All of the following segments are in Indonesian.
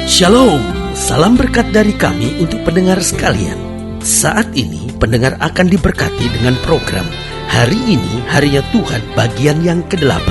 Shalom, salam berkat dari kami untuk pendengar sekalian. Saat ini pendengar akan diberkati dengan program Hari Ini Harinya Tuhan bagian yang ke-8.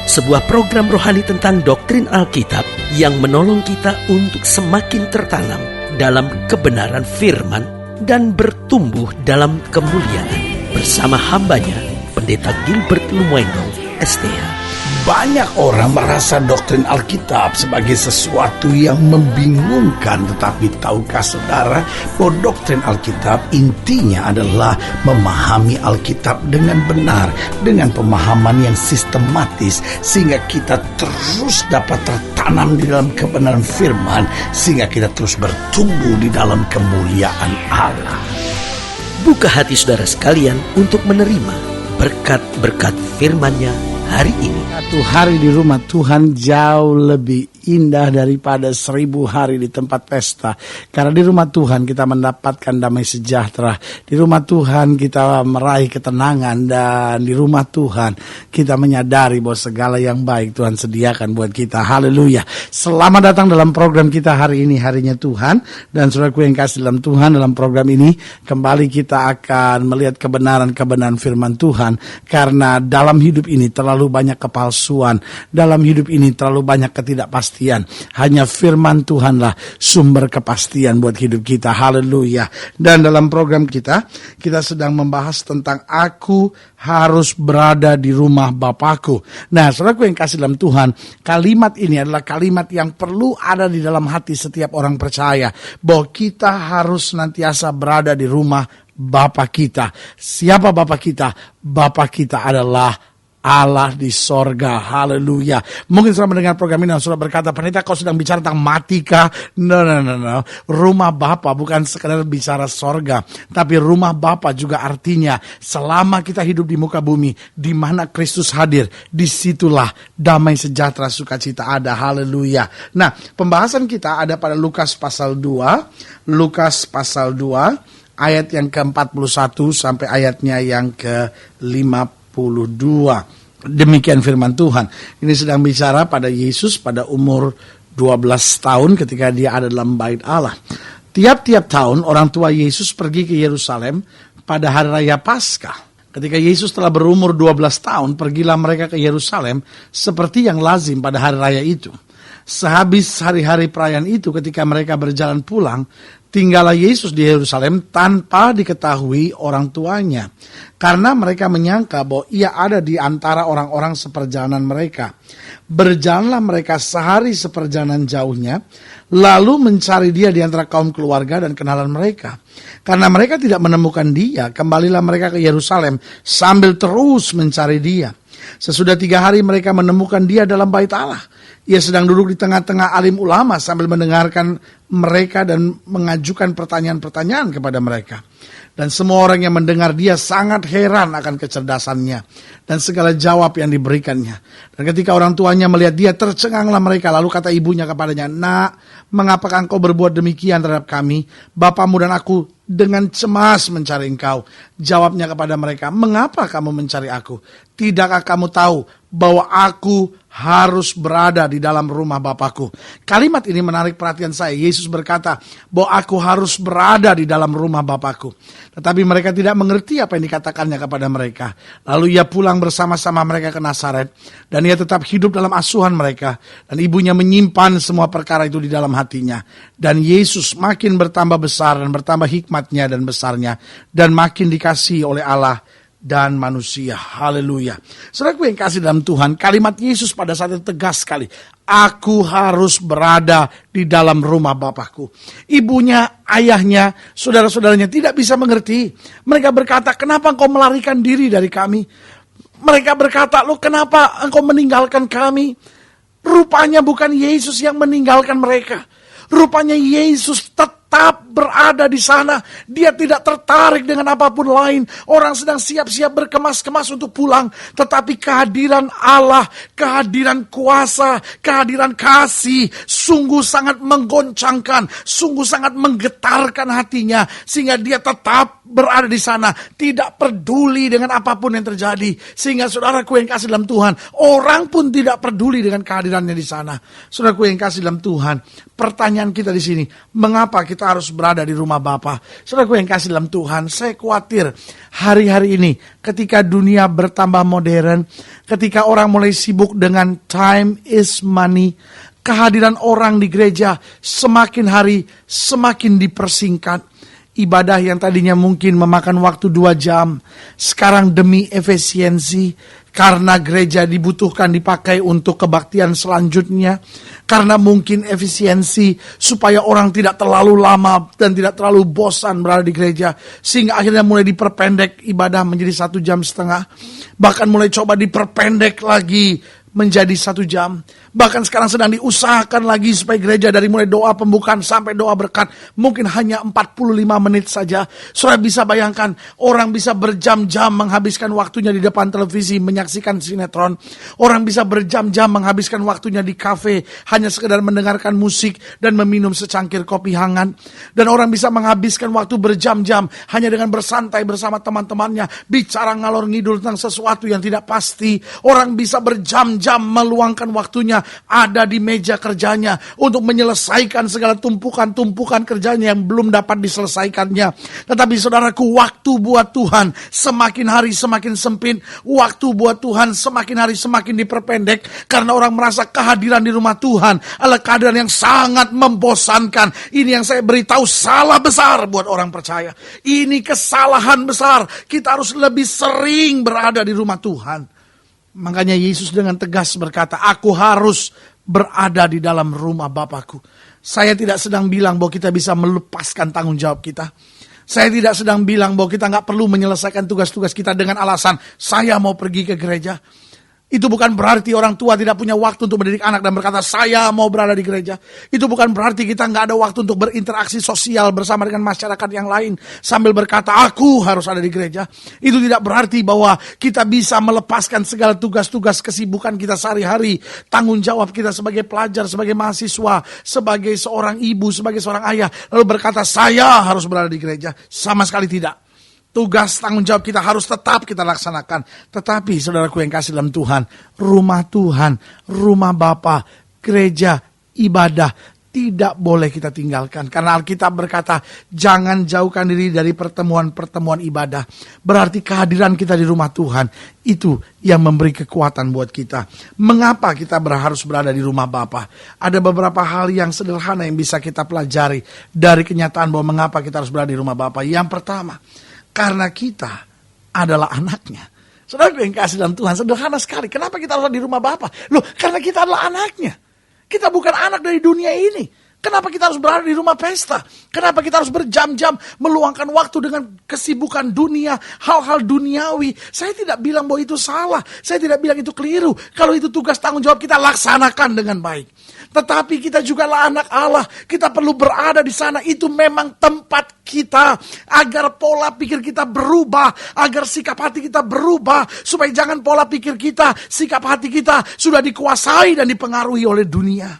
Sebuah program rohani tentang doktrin Alkitab yang menolong kita untuk semakin tertanam dalam kebenaran firman dan bertumbuh dalam kemuliaan. Bersama hambanya, Pendeta Gilbert Lumuendo, STH. Banyak orang merasa doktrin Alkitab sebagai sesuatu yang membingungkan. Tetapi tahukah saudara bahwa doktrin Alkitab intinya adalah memahami Alkitab dengan benar, dengan pemahaman yang sistematis, sehingga kita terus dapat tertanam di dalam kebenaran firman, sehingga kita terus bertumbuh di dalam kemuliaan Allah. Buka hati saudara sekalian untuk menerima berkat-berkat firman-Nya hari ini. Satu hari di rumah Tuhan jauh lebih indah daripada 1000 hari di tempat pesta. Karena di rumah Tuhan kita mendapatkan damai sejahtera. Di rumah Tuhan kita meraih ketenangan. Dan di rumah Tuhan kita menyadari bahwa segala yang baik Tuhan sediakan buat kita. Haleluya. Selamat datang dalam program kita hari ini, Harinya Tuhan. Dan saudaraku yang kasih dalam Tuhan, dalam program ini kembali kita akan melihat kebenaran-kebenaran firman Tuhan. Karena dalam hidup ini terlalu banyak kepalsuan. Dalam hidup ini terlalu banyak ketidakpastian. Hanya firman Tuhanlah sumber kepastian buat hidup kita. Haleluya. Dan dalam program kita sedang membahas tentang aku harus berada di rumah Bapakku. Nah, saudaraku yang kasih dalam Tuhan, kalimat ini adalah kalimat yang perlu ada di dalam hati setiap orang percaya. Bahwa kita harus senantiasa berada di rumah Bapa kita. Siapa Bapa kita? Bapa kita adalah Allah di sorga. Haleluya. Mungkin sudah mendengar program ini dan sudah berkata, pendeta kau sedang bicara tentang mati kah? No. Rumah Bapa bukan sekadar bicara sorga, tapi rumah Bapa juga artinya selama kita hidup di muka bumi, di mana Kristus hadir, disitulah damai sejahtera sukacita ada. Haleluya. Nah, pembahasan kita ada pada Lukas pasal 2. Lukas pasal 2 ayat yang ke-41 sampai ayatnya yang ke-52. Demikian firman Tuhan. Ini sedang bicara pada Yesus pada umur 12 tahun ketika dia ada dalam bait Allah. Tiap-tiap tahun orang tua Yesus pergi ke Yerusalem pada hari raya Paskah. Ketika Yesus telah berumur 12 tahun, pergilah mereka ke Yerusalem seperti yang lazim pada hari raya itu. Sehabis hari-hari perayaan itu, ketika mereka berjalan pulang, tinggallah Yesus di Yerusalem tanpa diketahui orang tuanya. Karena mereka menyangka bahwa ia ada di antara orang-orang seperjalanan mereka. Berjalanlah mereka sehari seperjalanan jauhnya, lalu mencari dia di antara kaum keluarga dan kenalan mereka. Karena mereka tidak menemukan dia, kembalilah mereka ke Yerusalem sambil terus mencari dia. Sesudah 3 hari mereka menemukan dia dalam bait Allah. Ia sedang duduk di tengah-tengah alim ulama sambil mendengarkan mereka dan mengajukan pertanyaan-pertanyaan kepada mereka. Dan semua orang yang mendengar dia sangat heran akan kecerdasannya dan segala jawab yang diberikannya. Dan ketika orang tuanya melihat dia, tercenganglah mereka. Lalu kata ibunya kepadanya, "Nak, mengapakah engkau berbuat demikian terhadap kami? Bapamu dan aku dengan cemas mencari engkau." Jawabnya kepada mereka, "Mengapa kamu mencari aku? Tidakkah kamu tahu bahwa aku harus berada di dalam rumah Bapakku?" Kalimat ini menarik perhatian saya. Yesus berkata bahwa aku harus berada di dalam rumah Bapakku. Tetapi mereka tidak mengerti apa yang dikatakannya kepada mereka. Lalu ia pulang bersama-sama mereka ke Nazaret. Dan ia tetap hidup dalam asuhan mereka. Dan ibunya menyimpan semua perkara itu di dalam hatinya. Dan Yesus makin bertambah besar dan bertambah hikmatnya dan besarnya. Dan makin dikasihi oleh Allah dan manusia. Haleluya. Saudaraku yang kasih dalam Tuhan, kalimat Yesus pada saat itu tegas sekali. Aku harus berada di dalam rumah Bapakku. Ibunya, ayahnya, saudara-saudaranya tidak bisa mengerti. Mereka berkata, "Kenapa engkau melarikan diri dari kami?" Mereka berkata, "Loh, kenapa engkau meninggalkan kami?" Rupanya bukan Yesus yang meninggalkan mereka. Rupanya Yesus tetap tetap berada di sana. Dia tidak tertarik dengan apapun lain. Orang sedang siap-siap berkemas-kemas untuk pulang. Tetapi kehadiran Allah, kehadiran kuasa, kehadiran kasih sungguh sangat menggoncangkan, sungguh sangat menggetarkan hatinya. Sehingga dia tetap berada di sana. Tidak peduli dengan apapun yang terjadi. Sehingga saudaraku yang kasih dalam Tuhan, orang pun tidak peduli dengan kehadirannya di sana. Saudaraku yang kasih dalam Tuhan, pertanyaan kita di sini, mengapa kita harus berada di rumah Bapa? Saudaraku yang kasih dalam Tuhan, saya khawatir hari-hari ini ketika dunia bertambah modern, ketika orang mulai sibuk dengan time is money, kehadiran orang di gereja semakin hari semakin dipersingkat. Ibadah yang tadinya mungkin memakan waktu 2 jam, sekarang demi efisiensi, karena gereja dibutuhkan dipakai untuk kebaktian selanjutnya, karena mungkin efisiensi supaya orang tidak terlalu lama dan tidak terlalu bosan berada di gereja, sehingga akhirnya mulai diperpendek ibadah menjadi 1,5 jam, bahkan mulai coba diperpendek lagi menjadi 1 jam. Bahkan sekarang sedang diusahakan lagi supaya gereja dari mulai doa pembukaan sampai doa berkat mungkin hanya 45 menit saja. Saudara bisa bayangkan, orang bisa berjam-jam menghabiskan waktunya di depan televisi menyaksikan sinetron. Orang bisa berjam-jam menghabiskan waktunya di kafe hanya sekedar mendengarkan musik dan meminum secangkir kopi hangat. Dan orang bisa menghabiskan waktu berjam-jam hanya dengan bersantai bersama teman-temannya, bicara ngalor ngidul tentang sesuatu yang tidak pasti. Orang bisa berjam-jam meluangkan waktunya ada di meja kerjanya untuk menyelesaikan segala tumpukan-tumpukan kerjanya yang belum dapat diselesaikannya. Tetapi saudaraku, waktu buat Tuhan semakin hari semakin sempit. Waktu buat Tuhan semakin hari semakin diperpendek. Karena orang merasa kehadiran di rumah Tuhan adalah kehadiran yang sangat membosankan. Ini yang saya beritahu salah besar buat orang percaya. Ini kesalahan besar. Kita harus lebih sering berada di rumah Tuhan. Makanya Yesus dengan tegas berkata, aku harus berada di dalam rumah Bapakku. Saya tidak sedang bilang bahwa kita bisa melepaskan tanggung jawab kita. Saya tidak sedang bilang bahwa kita nggak perlu menyelesaikan tugas-tugas kita dengan alasan saya mau pergi ke gereja. Itu bukan berarti orang tua tidak punya waktu untuk mendidik anak dan berkata saya mau berada di gereja. Itu bukan berarti kita nggak ada waktu untuk berinteraksi sosial bersama dengan masyarakat yang lain sambil berkata aku harus ada di gereja. Itu tidak berarti bahwa kita bisa melepaskan segala tugas-tugas kesibukan kita sehari-hari, tanggung jawab kita sebagai pelajar, sebagai mahasiswa, sebagai seorang ibu, sebagai seorang ayah, lalu berkata saya harus berada di gereja. Sama sekali tidak. Tugas tanggung jawab kita harus tetap kita laksanakan. Tetapi saudaraku yang kasih dalam Tuhan, rumah Tuhan, rumah Bapa, gereja, ibadah tidak boleh kita tinggalkan. Karena Alkitab berkata, jangan jauhkan diri dari pertemuan-pertemuan ibadah. Berarti kehadiran kita di rumah Tuhan itu yang memberi kekuatan buat kita. Mengapa kita harus berada di rumah Bapa? Ada beberapa hal yang sederhana yang bisa kita pelajari dari kenyataan bahwa mengapa kita harus berada di rumah Bapa. Yang pertama, karena kita adalah anaknya. Saudara yang kasih dalam Tuhan, sederhana sekali. Kenapa kita harus di rumah Bapa? Loh, karena kita adalah anaknya. Kita bukan anak dari dunia ini. Kenapa kita harus berada di rumah pesta? Kenapa kita harus berjam-jam meluangkan waktu dengan kesibukan dunia, hal-hal duniawi? Saya tidak bilang bahwa itu salah. Saya tidak bilang itu keliru. Kalau itu tugas tanggung jawab kita, laksanakan dengan baik. Tetapi kita juga lah anak Allah. Kita perlu berada di sana. Itu memang tempat kita. Agar pola pikir kita berubah. Agar sikap hati kita berubah. Supaya jangan pola pikir kita, sikap hati kita sudah dikuasai dan dipengaruhi oleh dunia.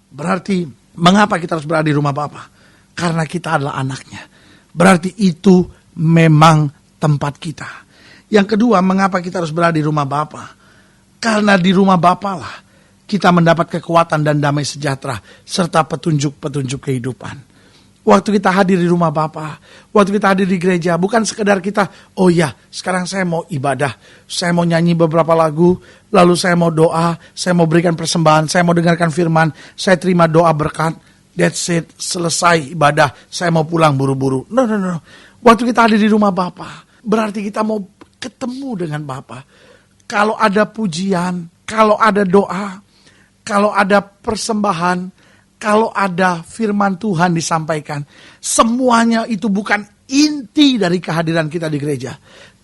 Berarti mengapa kita harus berada di rumah Bapa? Karena kita adalah anaknya. Berarti itu memang tempat kita. Yang kedua, mengapa kita harus berada di rumah Bapa? Karena di rumah Bapa lah kita mendapat kekuatan dan damai sejahtera serta petunjuk-petunjuk kehidupan. Waktu kita hadir di rumah Bapa, waktu kita hadir di gereja, bukan sekedar kita, oh ya, sekarang saya mau ibadah, saya mau nyanyi beberapa lagu, lalu saya mau doa, saya mau berikan persembahan, saya mau dengarkan firman, saya terima doa berkat, that's it, selesai ibadah, saya mau pulang buru-buru. No. Waktu kita hadir di rumah Bapa, berarti kita mau ketemu dengan Bapa. Kalau ada pujian, kalau ada doa, kalau ada persembahan, kalau ada firman Tuhan disampaikan, semuanya itu bukan inti dari kehadiran kita di gereja.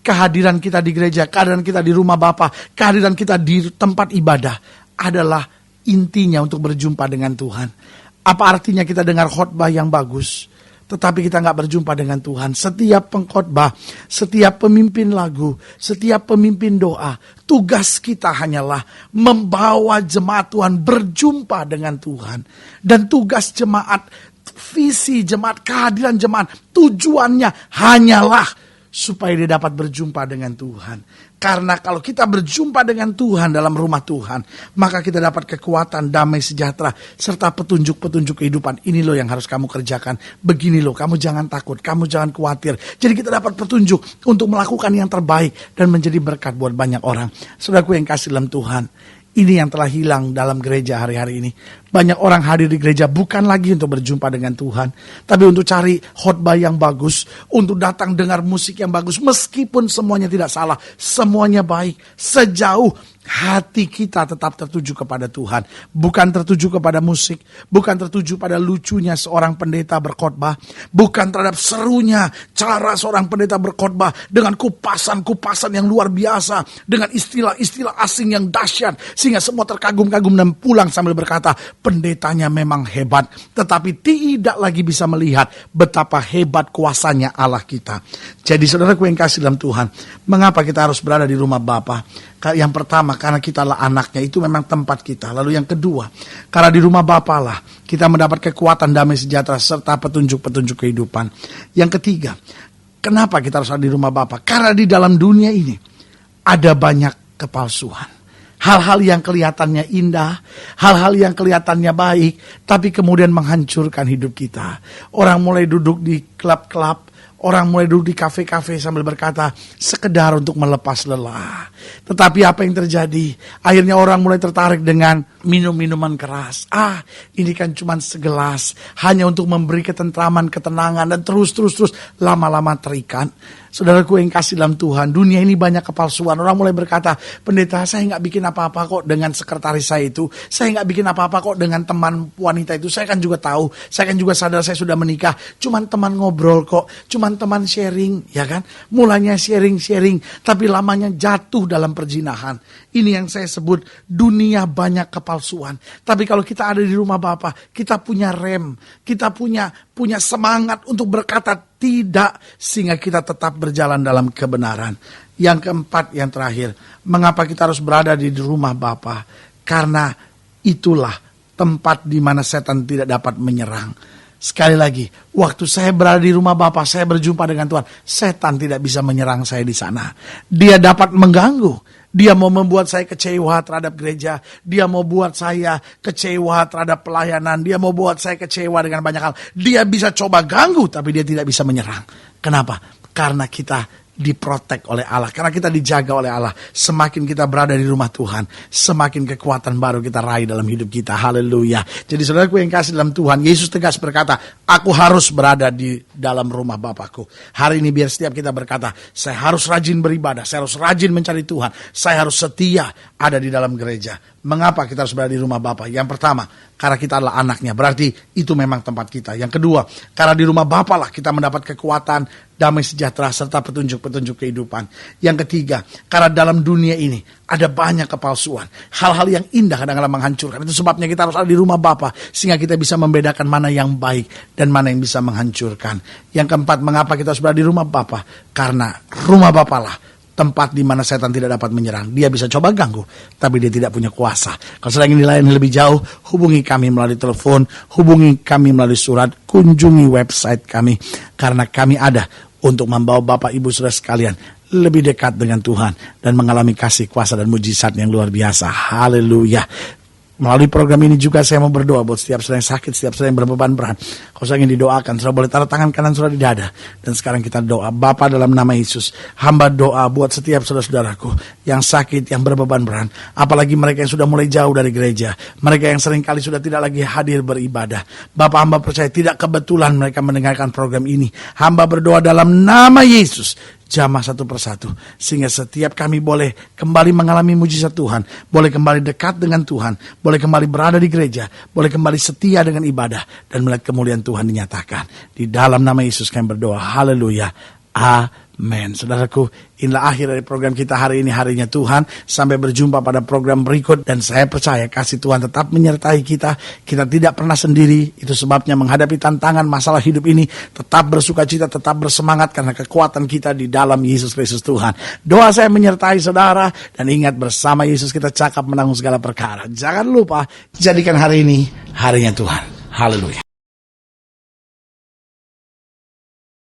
Kehadiran kita di gereja, kehadiran kita di rumah Bapa, kehadiran kita di tempat ibadah adalah intinya untuk berjumpa dengan Tuhan. Apa artinya kita dengar khotbah yang bagus? tetapi kita nggak berjumpa dengan Tuhan. Setiap pengkhotbah, setiap pemimpin lagu, setiap pemimpin doa, tugas kita hanyalah membawa jemaat Tuhan berjumpa dengan Tuhan. Dan tugas jemaat, visi jemaat, kehadiran jemaat, tujuannya hanyalah supaya dia dapat berjumpa dengan Tuhan. Karena kalau kita berjumpa dengan Tuhan dalam rumah Tuhan, maka kita dapat kekuatan, damai sejahtera, serta petunjuk-petunjuk kehidupan. Ini loh yang harus kamu kerjakan. Begini loh, kamu jangan takut, kamu jangan khawatir. Jadi kita dapat petunjuk untuk melakukan yang terbaik dan menjadi berkat buat banyak orang. Saudaraku yang kasih dalam Tuhan, ini yang telah hilang dalam gereja hari-hari ini. Banyak orang hadir di gereja bukan lagi untuk berjumpa dengan Tuhan, tapi untuk cari khotbah yang bagus, untuk datang dengar musik yang bagus. Meskipun semuanya tidak salah, semuanya baik. Sejauh hati kita tetap tertuju kepada Tuhan. Bukan tertuju kepada musik, bukan tertuju pada lucunya seorang pendeta berkhotbah, bukan terhadap serunya cara seorang pendeta berkhotbah dengan kupasan-kupasan yang luar biasa, dengan istilah-istilah asing yang dahsyat, sehingga semua terkagum-kagum dan pulang sambil berkata, pendetanya memang hebat, tetapi tidak lagi bisa melihat betapa hebat kuasanya Allah kita. Jadi saudaraku yang kasih dalam Tuhan, mengapa kita harus berada di rumah Bapa? Yang pertama, karena kita lah anaknya, itu memang tempat kita. Lalu yang kedua, karena di rumah Bapa lah kita mendapat kekuatan, damai sejahtera, serta petunjuk-petunjuk kehidupan. Yang ketiga, kenapa kita harus ada di rumah Bapa? Karena di dalam dunia ini ada banyak kepalsuan. Hal-hal yang kelihatannya indah, hal-hal yang kelihatannya baik, tapi kemudian menghancurkan hidup kita. Orang mulai duduk di klub-klub, orang mulai duduk di kafe-kafe sambil berkata, sekedar untuk melepas lelah. Tetapi apa yang terjadi? Akhirnya orang mulai tertarik dengan minum-minuman keras. Ini kan cuma segelas, hanya untuk memberi ketentraman, ketenangan, dan terus lama-lama terikat. Saudaraku yang kasih dalam Tuhan, dunia ini banyak kepalsuan. Orang mulai berkata, pendeta, saya nggak bikin apa-apa kok dengan sekretaris saya itu. Saya nggak bikin apa-apa kok dengan teman wanita itu. Saya kan juga tahu, saya kan juga sadar saya sudah menikah. Cuman teman ngobrol kok, cuman teman sharing, ya kan? Mulanya sharing, tapi lamanya jatuh dalam perzinahan. Ini yang saya sebut dunia banyak kepalsuan. Tapi kalau kita ada di rumah Bapa, kita punya rem, kita punya semangat untuk berkata tidak, sehingga kita tetap berjalan dalam kebenaran. Yang keempat, yang terakhir, mengapa kita harus berada di rumah Bapa? Karena itulah tempat di mana setan tidak dapat menyerang. Sekali lagi, waktu saya berada di rumah Bapa, saya berjumpa dengan Tuhan, setan tidak bisa menyerang saya di sana. Dia dapat mengganggu. Dia mau membuat saya kecewa terhadap gereja. Dia mau buat saya kecewa terhadap pelayanan. Dia mau buat saya kecewa dengan banyak hal. Dia bisa coba ganggu, tapi dia tidak bisa menyerang. Kenapa? Karena kita diprotek oleh Allah, karena kita dijaga oleh Allah. Semakin kita berada di rumah Tuhan, semakin kekuatan baru kita raih dalam hidup kita. Haleluya. Jadi saudaraku yang kasih dalam Tuhan, Yesus tegas berkata, aku harus berada di dalam rumah Bapakku. Hari ini biar setiap kita berkata, saya harus rajin beribadah, saya harus rajin mencari Tuhan, saya harus setia ada di dalam gereja. Mengapa kita harus berada di rumah Bapa? Yang pertama, karena kita adalah anaknya, berarti itu memang tempat kita. Yang kedua, karena di rumah Bapa lah kita mendapat kekuatan, damai sejahtera, serta petunjuk-petunjuk kehidupan. Yang ketiga, karena dalam dunia ini ada banyak kepalsuan. Hal-hal yang indah kadang-kadang menghancurkan. Itu sebabnya kita harus ada di rumah Bapa, sehingga kita bisa membedakan mana yang baik dan mana yang bisa menghancurkan. Yang keempat, mengapa kita harus berada di rumah Bapa? Karena rumah Bapa lah tempat di mana setan tidak dapat menyerang. Dia bisa coba ganggu, tapi dia tidak punya kuasa. Kalau sedang ingin dilayani lebih jauh, hubungi kami melalui telepon, hubungi kami melalui surat, kunjungi website kami. Karena kami ada untuk membawa Bapak Ibu Saudara sekalian lebih dekat dengan Tuhan dan mengalami kasih, kuasa, dan mujizat yang luar biasa. Haleluya. Melalui program ini juga saya mau berdoa buat setiap saudara yang sakit, setiap saudara yang berbeban berat. Kalau saya ingin didoakan, saudara boleh taruh tangan kanan saudara di dada. Dan sekarang kita doa. Bapa, dalam nama Yesus, hamba doa buat setiap saudara-saudaraku yang sakit, yang berbeban berat. Apalagi mereka yang sudah mulai jauh dari gereja. Mereka yang seringkali sudah tidak lagi hadir beribadah. Bapa, hamba percaya tidak kebetulan mereka mendengarkan program ini. Hamba berdoa dalam nama Yesus, jamah satu persatu, sehingga setiap kami boleh kembali mengalami mujizat Tuhan, boleh kembali dekat dengan Tuhan, boleh kembali berada di gereja, boleh kembali setia dengan ibadah, dan melihat kemuliaan Tuhan dinyatakan. Di dalam nama Yesus kami berdoa. Haleluya. Amin. Amin. Saudaraku, inilah akhir dari program kita hari ini, Harinya Tuhan. Sampai berjumpa pada program berikut. Dan saya percaya kasih Tuhan tetap menyertai kita. Kita tidak pernah sendiri. Itu sebabnya menghadapi tantangan masalah hidup ini, tetap bersukacita, tetap bersemangat, karena kekuatan kita di dalam Yesus Kristus Tuhan. Doa saya menyertai saudara. Dan ingat, bersama Yesus kita cakap menanggung segala perkara. Jangan lupa, jadikan hari ini Harinya Tuhan. Haleluya.